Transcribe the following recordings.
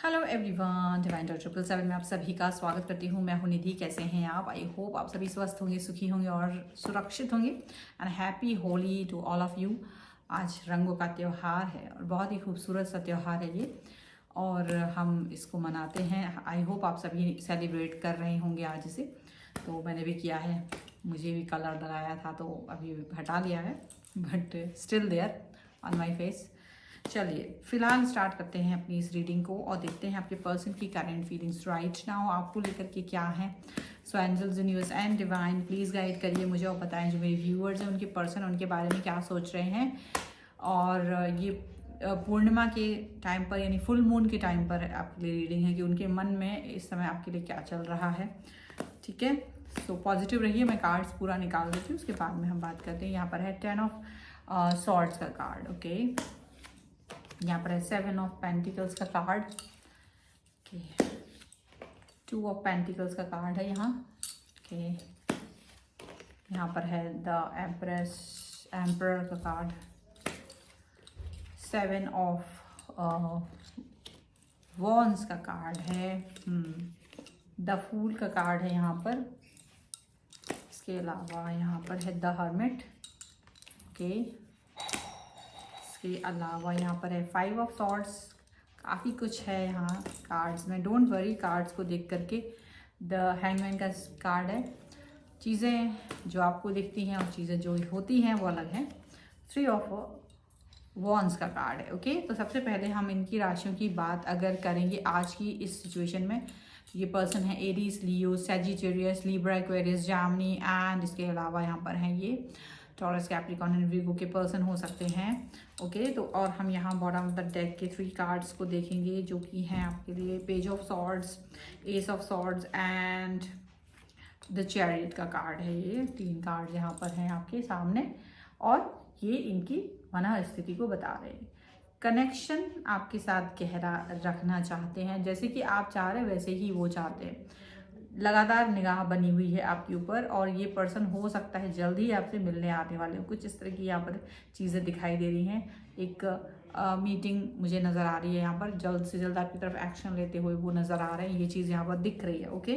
Hello everyone, divine dot 777 में आप सभी का स्वागत करती हूँ। मैं हूँ निधि। कैसे हैं आप? आई होप आप सभी स्वस्थ होंगे, सुखी होंगे और सुरक्षित होंगे। And happy Holi to all of you. आज रंगों का त्यौहार है और बहुत ही खूबसूरत सा त्यौहार है ये, और हम इसको मनाते हैं। आई होप आप सभी सेलिब्रेट कर रहे होंगे आज इसे। तो मैंने भी किया है, मुझे भी कलर लगाया था तो अभी हटा लिया है, but still there on my face. चलिए फिलहाल स्टार्ट करते हैं अपनी इस रीडिंग को और देखते हैं आपके पर्सन की करंट फीलिंग्स राइट नाउ आपको लेकर के क्या है। So angels, universe and divine please guide करिए मुझे और बताएं जो मेरे व्यूअर्स हैं उनके पर्सन उनके बारे में क्या सोच रहे हैं। और ये पूर्णिमा के टाइम पर यानी फुल मून के टाइम पर आपके लिए रीडिंग है कि उनके मन में इस समय आपके लिए क्या चल रहा है। ठीक है, सो पॉजिटिव रहिए। मैं कार्ड्स पूरा निकाल देती हूँ, उसके बाद में हम बात करते हैं। यहाँ पर है 10 ऑफ सॉर्ड्स का कार्ड। ओके, यहाँ पर है 7 ऑफ पेंटिकल्स का कार्ड। ओके, 2 ऑफ पेंटिकल्स का कार्ड है यहाँ। ओके, यहाँ पर है द एम्परर का कार्ड। 7 ऑफ वॉन्ड्स का कार्ड है। द फूल का कार्ड है यहाँ पर। इसके अलावा यहाँ पर है द हर्मिट। ओके, के अलावा यहाँ पर है 5 ऑफ सॉर्ड्स। काफ़ी कुछ है यहाँ कार्ड्स में, डोंट वरी। कार्ड्स को देख करके द हैंगमैन का कार्ड है। चीज़ें जो आपको दिखती हैं और चीज़ें जो होती हैं वो अलग हैं। 3 ऑफ वॉन्ड्स का कार्ड है। ओके, तो सबसे पहले हम इनकी राशियों की बात अगर करेंगे आज की इस सिचुएशन में, ये पर्सन है Aries, Leo, Sagittarius, Libra, Aquarius, Jamini and इसके अलावा यहाँ पर हैं ये टॉरस, कैप्रिकॉर्न एंड वीगो के पर्सन हो सकते हैं। ओके, तो और हम यहाँ बॉटम ऑफ द डेक के 3 कार्ड्स को देखेंगे जो कि हैं आपके लिए page of swords, S of swords and the chariot का कार्ड है। ये 3 कार्ड यहाँ पर हैं आपके सामने और ये इनकी मन स्थिति को बता रहे हैं। कनेक्शन आपके साथ गहरा रखना चाहते हैं, जैसे कि आप चाह रहे हैं वैसे ही वो चाहते हैं। लगातार निगाह बनी हुई है आपके ऊपर और ये पर्सन हो सकता है जल्द ही आपसे मिलने आने वाले हो। कुछ इस तरह की यहाँ पर चीज़ें दिखाई दे रही हैं। एक मीटिंग मुझे नज़र आ रही है यहाँ पर, जल्द से जल्द आपकी तरफ एक्शन लेते हुए वो नज़र आ रहे हैं। ये चीज़ यहाँ पर दिख रही है। ओके,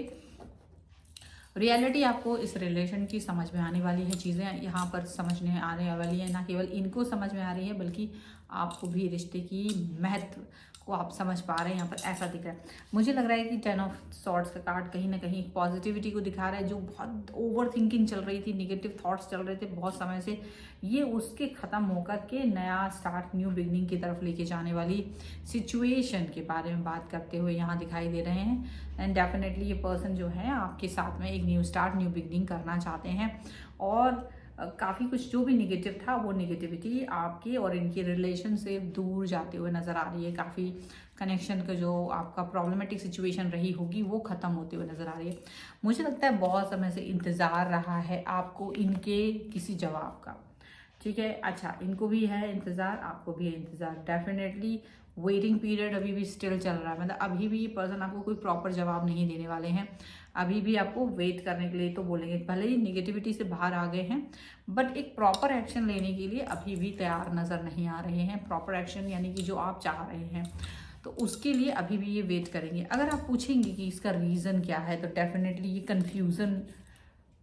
रियलिटी आपको इस रिलेशन की समझ में आने वाली है। चीज़ें यहाँ पर समझ में आने वाली है, ना केवल इनको समझ में आ रही है बल्कि आपको भी रिश्ते की महत्व को आप समझ पा रहे हैं। यहाँ पर ऐसा दिख रहा है। मुझे लग रहा है कि 10 ऑफ सॉर्ड्स का कार्ड कहीं ना कहीं पॉजिटिविटी को दिखा रहा है। जो बहुत ओवर थिंकिंग चल रही थी, नेगेटिव थॉट्स चल रहे थे बहुत समय से, ये उसके ख़त्म होकर के नया स्टार्ट, न्यू बिगनिंग की तरफ लेके जाने वाली सिचुएशन के बारे में बात करते हुए यहाँ दिखाई दे रहे हैं। एंड डेफिनेटली ये पर्सन जो है आपके साथ में एक न्यू स्टार्ट, न्यू बिगनिंग करना चाहते हैं। और काफ़ी कुछ जो भी नेगेटिव था वो नेगेटिविटी आपकी और इनकी रिलेशन से दूर जाते हुए नज़र आ रही है। काफ़ी कनेक्शन का जो आपका प्रॉब्लमेटिक सिचुएशन रही होगी वो ख़त्म होते हुए नज़र आ रही है। मुझे लगता है बहुत समय से इंतज़ार रहा है आपको इनके किसी जवाब का। ठीक है, अच्छा, इनको भी है इंतज़ार, आपको भी है इंतज़ार। डेफिनेटली वेटिंग पीरियड अभी भी स्टिल चल रहा है। मतलब अभी भी ये पर्सन आपको कोई प्रॉपर जवाब नहीं देने वाले हैं। अभी भी आपको वेट करने के लिए तो बोलेंगे। भले ही नेगेटिविटी से बाहर आ गए हैं बट एक प्रॉपर एक्शन लेने के लिए अभी भी तैयार नज़र नहीं आ रहे हैं। प्रॉपर एक्शन यानी कि जो आप चाह रहे हैं, तो उसके लिए अभी भी ये वेट करेंगे। अगर आप पूछेंगे कि इसका रीज़न क्या है तो डेफिनेटली ये कन्फ्यूज़न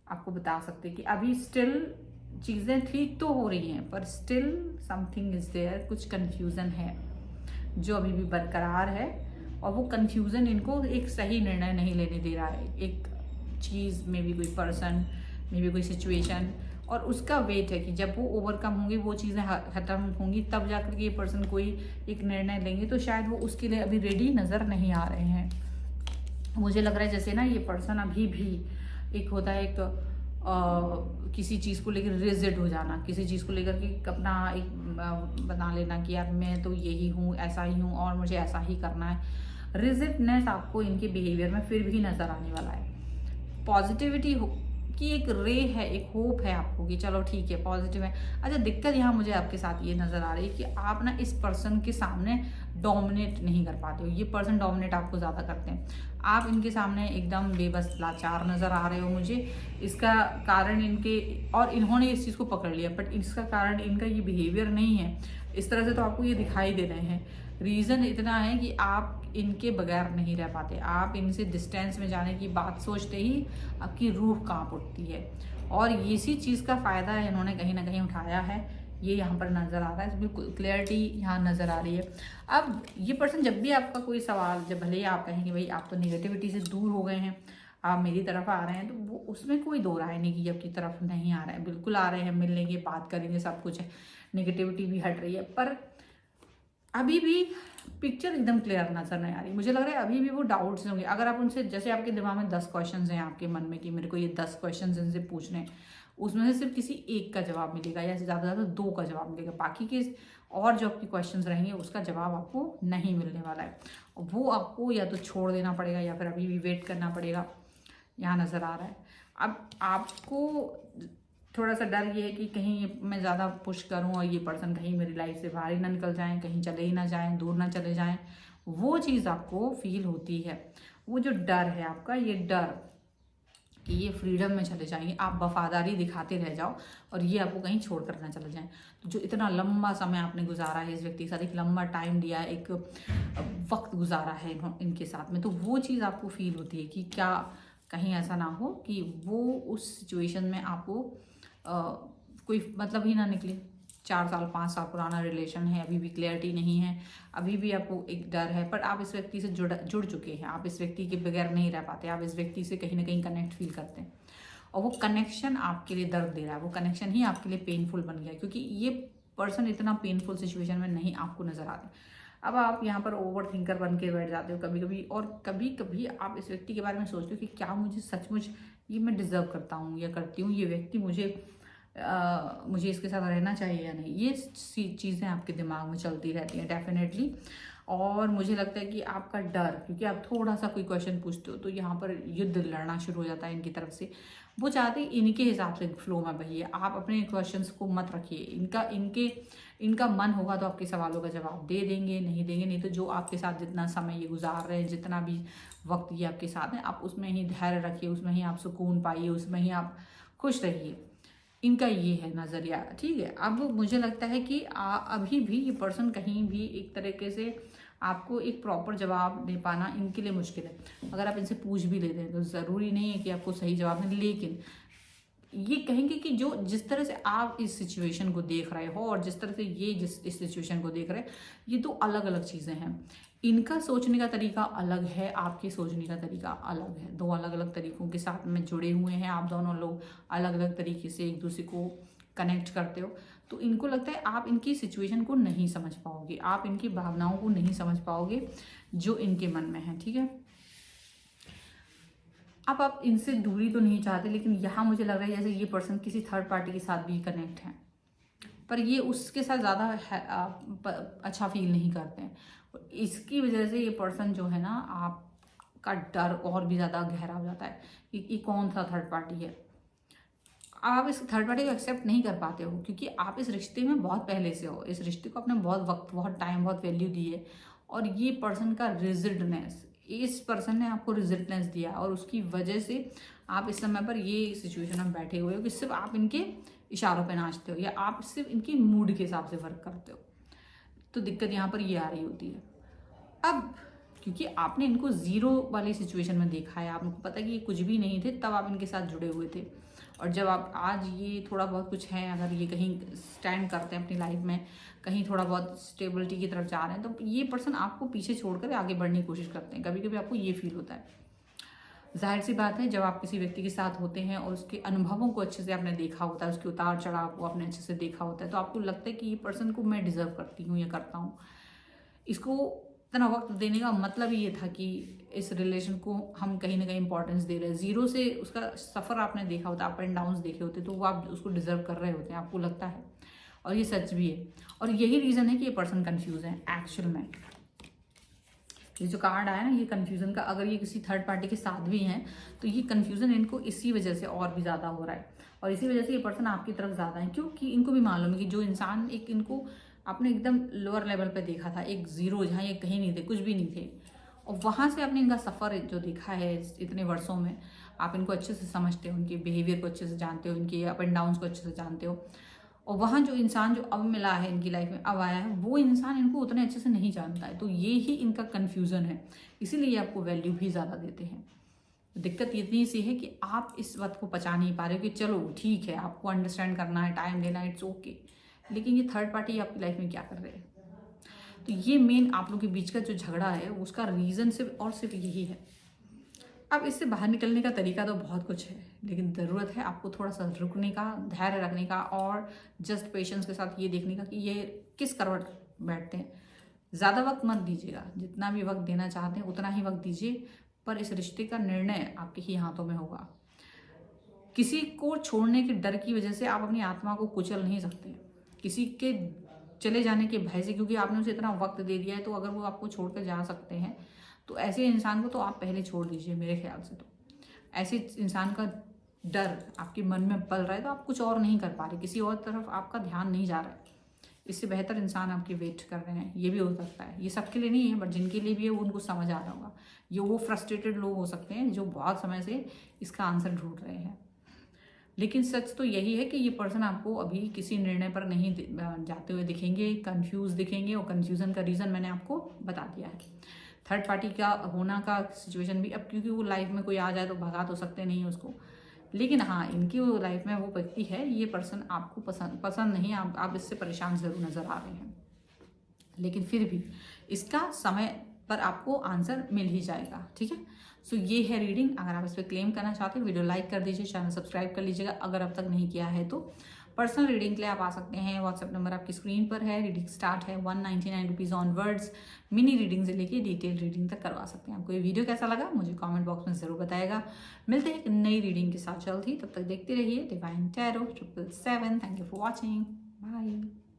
आपको बता सकते हैं कि अभी स्टिल चीज़ें ठीक तो हो रही हैं पर स्टिल समथिंग इज़ देयर, कुछ कन्फ्यूज़न है जो अभी भी बरकरार है। और वो कन्फ्यूज़न इनको एक सही निर्णय नहीं लेने दे रहा है। एक चीज़ में भी, कोई पर्सन में भी, कोई सिचुएशन, और उसका वेट है कि जब वो ओवरकम होंगी, वो चीज़ें ख़त्म होंगी, तब जाकर के ये पर्सन कोई एक निर्णय लेंगे। तो शायद वो उसके लिए अभी रेडी नज़र नहीं आ रहे हैं। मुझे लग रहा है जैसे ना ये पर्सन अभी भी, एक होता है एक किसी चीज़ को लेकर रिजिड हो जाना, किसी चीज़ को लेकर के अपना एक बना लेना कि यार मैं तो यही हूँ, ऐसा ही हूँ और मुझे ऐसा ही करना है। रिजिडनेस आपको इनके बिहेवियर में फिर भी नज़र आने वाला है। पॉजिटिविटी की एक रे है, एक होप है आपको कि चलो ठीक है, पॉजिटिव है। अच्छा, दिक्कत यहाँ मुझे आपके साथ ये नज़र आ रही है कि आप ना इस पर्सन के सामने डोमिनेट नहीं कर पाते हो। ये पर्सन डोमिनेट आपको ज़्यादा करते हैं। आप इनके सामने एकदम बेबस, लाचार नज़र आ रहे हो मुझे। इसका कारण इनके, और इन्होंने इस चीज़ को पकड़ लिया, बट इसका कारण इनका ये बिहेवियर नहीं है। इस तरह से तो आपको ये दिखाई दे रहे हैं। रीज़न इतना है कि आप आप इनके बगैर नहीं रह पाते। आप इनसे डिस्टेंस में जाने की बात सोचते ही आपकी रूह कांप उठती है, और इसी चीज़ का फ़ायदा इन्होंने कहीं ना कहीं उठाया है। ये यहाँ पर नज़र आ रहा है, बिल्कुल क्लियरिटी यहाँ नज़र आ रही है। अब ये पर्सन जब भी आपका कोई सवाल, जब भले ही आप कहें कि भाई आप तो नेगेटिविटी से दूर हो गए हैं, आप मेरी तरफ आ रहे हैं, तो वो उसमें कोई दो राय नहीं कि आपकी तरफ नहीं आ रहा है, बिल्कुल आ रहे हैं, मिल लेंगे, बात करेंगे, सब कुछ है, नेगेटिविटी भी हट रही है। पर अभी भी पिक्चर एकदम क्लियर नजर नहीं आ रही। मुझे लग रहा है अभी भी वो डाउट्स होंगे। अगर आप उनसे, जैसे आपके दिमाग में 10 क्वेश्चन हैं आपके मन में कि मेरे को ये 10 क्वेश्चन इनसे पूछने हैं, उसमें से सिर्फ किसी एक का जवाब मिलेगा या ज़्यादा से ज़्यादा 2 का जवाब मिलेगा। बाकी के और जो आपके क्वेश्चंस रहेंगे उसका जवाब आपको नहीं मिलने वाला है। वो आपको या तो छोड़ देना पड़ेगा या फिर अभी भी वेट करना पड़ेगा, यहाँ नज़र आ रहा है। अब आपको थोड़ा सा डर ये है कि कहीं मैं ज़्यादा पुश करूं और ये पर्सन कहीं मेरी लाइफ से बाहर ही ना निकल जाएं, कहीं चले ही ना जाएं, दूर ना चले जाएं, वो चीज़ आपको फील होती है। वो जो डर है आपका, ये डर कि ये फ्रीडम में चले जाएंगे, आप वफादारी दिखाते रह जाओ और ये आपको कहीं छोड़ कर ना चले जाएं। तो जो इतना लंबा समय आपने गुजारा है इस व्यक्ति के साथ, एक लंबा टाइम दिया है, एक वक्त गुजारा है इनके साथ में, तो वो चीज़ आपको फील होती है कि क्या कहीं ऐसा ना हो कि वो उस सिचुएशन में आपको कोई मतलब ही ना निकले। 4 साल 5 साल पुराना रिलेशन है, अभी भी क्लियरिटी नहीं है, अभी भी आपको एक डर है, पर आप इस व्यक्ति से जुड़ चुके हैं, आप इस व्यक्ति के बगैर नहीं रह पाते, आप इस व्यक्ति से कहीं ना कहीं कनेक्ट फील करते हैं, और वो कनेक्शन आपके लिए दर्द दे रहा है, वो कनेक्शन ही आपके लिए पेनफुल बन गया है, क्योंकि ये पर्सन इतना पेनफुल सिचुएशन में नहीं आपको नजर आते। अब आप यहाँ पर ओवर थिंकर बन के बैठ जाते हो कभी कभी, और कभी कभी आप इस व्यक्ति के बारे में सोचते हो कि क्या मुझे सचमुच ये मैं डिजर्व करता हूँ या करती हूँ, ये व्यक्ति मुझे इसके साथ रहना चाहिए या नहीं। ये चीज़ें आपके दिमाग में चलती रहती हैं डेफिनेटली। और मुझे लगता है कि आपका डर, क्योंकि आप थोड़ा सा कोई क्वेश्चन पूछते हो तो यहाँ पर युद्ध लड़ना शुरू हो जाता है इनकी तरफ से। वो चाहते इनके हिसाब से फ्लो में बहिए, आप अपने क्वेश्चंस को मत रखिए। इनका मन होगा तो आपके सवालों का जवाब दे देंगे, नहीं देंगे नहीं तो जो आपके साथ जितना समय ये गुजार रहे हैं, जितना भी वक्त ये आपके साथ है, आप उसमें ही धैर्य रखिए, उसमें ही आप सुकून पाइए, उसमें ही आप खुश रहिए। इनका ये है नज़रिया, ठीक है। अब मुझे लगता है कि अभी भी ये पर्सन कहीं भी एक तरीके से आपको एक प्रॉपर जवाब दे पाना इनके लिए मुश्किल है। अगर आप इनसे पूछ भी लेते हैं तो ज़रूरी नहीं है कि आपको सही जवाब दें, लेकिन ये कहेंगे कि जो जिस तरह से आप इस सिचुएशन को देख रहे हो और जिस तरह से ये इस सिचुएशन को देख रहे हैं, ये दो अलग अलग चीज़ें हैं। इनका सोचने का तरीका अलग है, आपके सोचने का तरीका अलग है। दो अलग अलग तरीकों के साथ में जुड़े हुए हैं आप दोनों लोग, अलग अलग तरीके से एक दूसरे को कनेक्ट करते हो। तो इनको लगता है आप इनकी सिचुएशन को नहीं समझ पाओगे, आप इनकी भावनाओं को नहीं समझ पाओगे जो इनके मन में है, ठीक है। अब आप इनसे दूरी तो नहीं चाहते, लेकिन यहाँ मुझे लग रहा है जैसे ये पर्सन किसी थर्ड पार्टी के साथ भी कनेक्ट है, पर ये उसके साथ ज़्यादा अच्छा फील नहीं करते हैं। इसकी वजह से ये पर्सन जो है ना, आपका डर और भी ज़्यादा गहरा हो जाता है कि कौन सा थर्ड पार्टी है। आप इस थर्ड पार्टी को एक्सेप्ट नहीं कर पाते हो क्योंकि आप इस रिश्ते में बहुत पहले से हो, इस रिश्ते को आपने बहुत वक्त, बहुत टाइम, बहुत वैल्यू दी है। और ये पर्सन का रिजिडनेस, इस पर्सन ने आपको रिजिडनेस दिया और उसकी वजह से आप इस समय पर ये सिचुएशन में बैठे हुए हो कि सिर्फ आप इनके इशारों पे नाचते हो या आप सिर्फ इनकी मूड के हिसाब से वर्क करते हो। तो दिक्कत यहाँ पर ये आ रही होती है। अब क्योंकि आपने इनको ज़ीरो वाली सिचुएशन में देखा है, आपको पता है कि ये कुछ भी नहीं थे, तब आप इनके साथ जुड़े हुए थे। और जब आप आज ये थोड़ा बहुत कुछ है, अगर ये कहीं स्टैंड करते हैं अपनी लाइफ में, कहीं थोड़ा बहुत स्टेबिलिटी की तरफ जा रहे हैं, तो ये पर्सन आपको पीछे छोड़कर आगे बढ़ने की कोशिश करते हैं। कभी कभी आपको ये फील होता है। जाहिर सी बात है, जब आप किसी व्यक्ति के साथ होते हैं और उसके अनुभवों को अच्छे से आपने देखा होता है, उसके उतार चढ़ाव को आपने अच्छे से देखा होता है, तो आपको लगता है कि ये पर्सन को मैं डिजर्व करती हूँ या करता हूँ। इसको इतना वक्त देने का मतलब ये था कि इस रिलेशन को हम कहीं ना कहीं इंपॉर्टेंस दे रहे हैं। ज़ीरो से उसका सफ़र आपने देखा होता, अप एंड डाउन्स देखे होते, तो वो आप उसको डिजर्व कर रहे होते हैं, आपको लगता है। और ये सच भी है, और यही रीज़न है कि ये पर्सन कंफ्यूज है एक्चुअल में। ये जो कार्ड आया ना, ये कन्फ्यूज़न का, अगर ये किसी थर्ड पार्टी के साथ भी हैं तो ये कन्फ्यूज़न इनको इसी वजह से और भी ज़्यादा हो रहा है, और इसी वजह से ये पर्सन आपकी तरफ ज़्यादा है, क्योंकि इनको भी मालूम है कि जो इंसान एक इनको आपने एकदम लोअर लेवल पे देखा था, एक ज़ीरो जहाँ ये कहीं नहीं थे, कुछ भी नहीं थे, और वहाँ से आपने इनका सफ़र जो देखा है इतने वर्षों में, आप इनको अच्छे से समझते हो, उनके बिहेवियर को अच्छे से जानते हो, इनके अप एंड डाउन्स को अच्छे से जानते हो, और वहाँ जो इंसान जो अब मिला है इनकी लाइफ में, अब आया है, वो इंसान इनको उतने अच्छे से नहीं जानता है। तो ये ही इनका कन्फ्यूज़न है, इसीलिए आपको वैल्यू भी ज़्यादा देते हैं। दिक्कत इतनी सी है कि आप इस बात को पचा नहीं पा रहे हो कि चलो ठीक है, आपको अंडरस्टैंड करना है, टाइम देना है, इट्स ओके, लेकिन ये थर्ड पार्टी आपकी लाइफ में क्या कर रहे हैं। तो ये मेन आप लोग के बीच का जो झगड़ा है उसका रीज़न सिर्फ और सिर्फ यही है। अब इससे बाहर निकलने का तरीका तो बहुत कुछ है, लेकिन ज़रूरत है आपको थोड़ा सा रुकने का, धैर्य रखने का, और जस्ट पेशेंस के साथ ये देखने का कि ये किस करवट बैठते हैं। ज़्यादा वक्त मत दीजिएगा, जितना भी वक्त देना चाहते हैं उतना ही वक्त दीजिए, पर इस रिश्ते का निर्णय आपके ही हाथों में होगा। किसी को छोड़ने के डर की वजह से आप अपनी आत्मा को कुचल नहीं सकते, किसी के चले जाने के भय से, क्योंकि आपने उसे इतना वक्त दे दिया है। तो अगर वो आपको छोड़कर जा सकते हैं तो ऐसे इंसान को तो आप पहले छोड़ दीजिए मेरे ख्याल से। तो ऐसे इंसान का डर आपके मन में पल रहा है तो आप कुछ और नहीं कर पा रहे, किसी और तरफ आपका ध्यान नहीं जा रहा है। इससे बेहतर इंसान आपकी वेट कर रहे हैं, ये भी हो सकता है। ये सबके लिए नहीं है, बट जिनके लिए भी है वो उनको समझ आ रहा होगा। ये वो फ्रस्ट्रेटेड लोग हो सकते हैं जो बहुत समय से इसका आंसर ढूंढ रहे हैं। लेकिन सच तो यही है कि ये पर्सन आपको अभी किसी निर्णय पर नहीं जाते हुए दिखेंगे, कंफ्यूज दिखेंगे, और कंफ्यूजन का रीज़न मैंने आपको बता दिया है। थर्ड पार्टी का होना का सिचुएशन भी, अब क्योंकि वो लाइफ में कोई आ जाए तो भगा तो सकते नहीं उसको, लेकिन हाँ इनकी वो लाइफ में वो व्यक्ति है, ये पर्सन आपको पसंद नहीं, आप इससे परेशान ज़रूर नज़र आ रहे हैं, लेकिन फिर भी इसका समय पर आपको आंसर मिल ही जाएगा। ठीक है, सो ये है रीडिंग। अगर आप इस पर क्लेम करना चाहते हैं वीडियो लाइक कर दीजिए, चैनल सब्सक्राइब कर लीजिएगा अगर अब तक नहीं किया है तो। पर्सनल रीडिंग के लिए आप आ सकते हैं, व्हाट्सएप नंबर आपकी स्क्रीन पर है। रीडिंग स्टार्ट है 199 रुपीज़ ऑनवर्ड्स। मिनी रीडिंग से लेके डिटेल रीडिंग तक करवा सकते हैं। आपको ये वीडियो कैसा लगा मुझे कमेंट बॉक्स में ज़रूर बताएगा। मिलते हैं एक नई रीडिंग के साथ जल्द ही, तब तक देखते रहिए divine tarot 777। Thank you for watching, bye.